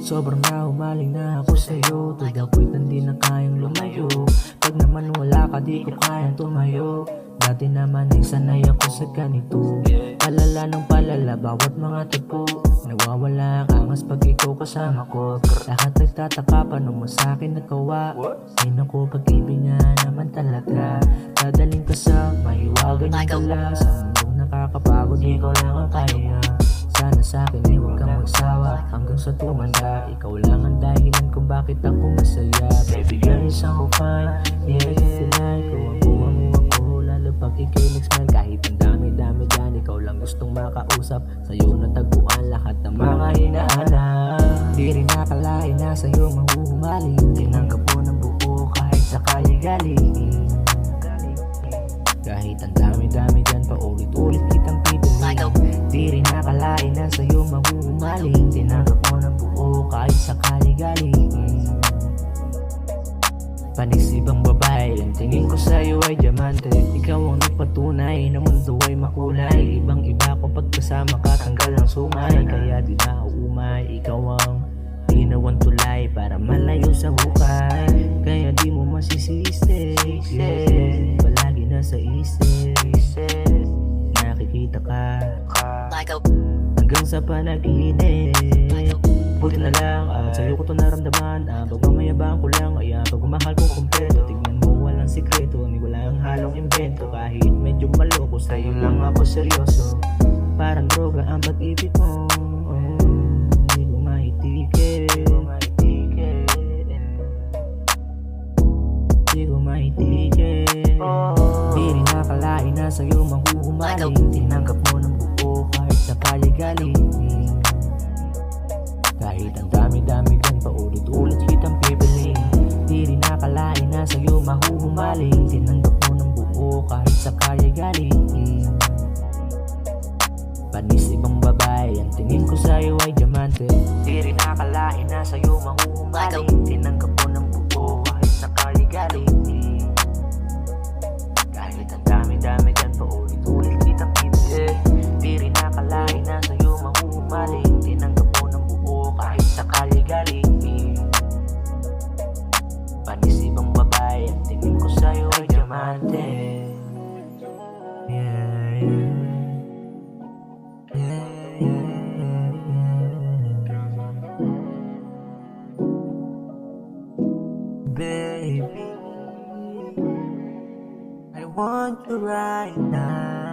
Sobrang nahumaling na ako sa'yo, to the point hindi na kayang lumayo. Pag naman wala ka di ko kayang tumayo. Dati naman ay sanay ako sa ganito, palala ng palala bawat mga tagpo. Nawawala ang angas pag ikaw kasama ko. Lahat nagtataka paano mo sa'kin nagawa. Ay naku, pag-ibig nga naman talaga. Dadaling ka sa mahiwagan yung tala. Sa mundong nakakapagod, ikaw lang ang kaya. Sana sa'kin ay huwag kang magsawa hanggang sa tumanda. Ikaw lang ang dahilan kung bakit ako masaya. Baby girl, isang ko fine, yeah, tonight. Kung ang buwang ako, lalo pag ikay nag-smile. Kahit ang dami-dami dyan, ikaw lang gustong makausap. Sa'yo natagpuan lahat ng mga hinahanap. Di rin nakalain na sa'yo mahuhumaling. Tinanggap mo ng buo kahit sa kaya galing. Kahit ang dami-dami dyan, paulit-ulit kitang pipiliin. Di rin nakalain na sa'yo mahuhumaling. Tinanggap mo ng buo kahit sakali galing. Panis ibang babae, ang tingin ko sa'yo ay diamante. Ikaw ang nagpatunay na mundo ay makulay. Ibang iba ko pagkasama ka, tanggal ang sungay. Kaya di na umay, ikaw ang tinawang tulay para malayo sa hukay. Kaya di mo masisisi, palagi nasa isip. Nakikita ka hanggang sa panaginip. Buti na lang at sa'yo ko to naramdaman. Pagmamayabang ko lang, kaya pagmamahal ko kumpleto. Tignan mo walang sikreto, ni walang halong invento. Kahit medyo maloko, sa'yo lang ako seryoso. Parang droga ang pag-ibig mo, hindi ko maitigil. Di ko maitigil. Di rin nakalain na sa'yo mahuhumaling. Tinanggap mo ng buo kahit sa kaya galing. Kahit ang dami-dami dyan, paulit-ulit kitang pipiling. Di rin nakalain na sa'yo mahuhumaling. Tinanggap mo ng buo kahit sa kaya galing. Panis ibang babae, ang tingin ko sa'yo ay diamante. Di rin nakalain na sa'yo mahuhumaling. Tinanggap mo ng buo kahit sa kaya galing. Kahit ang dami-dami dyan, paulit-ulit kitang pipiling. Di rin nakalain na sa'yo mahuhumaling. Tinanggap mo ng buo kahit sa kaya galing. Panis ibang babae, ang tingin ko sa'yo ay diamante. Yeah, yeah. Baby, I want you right now.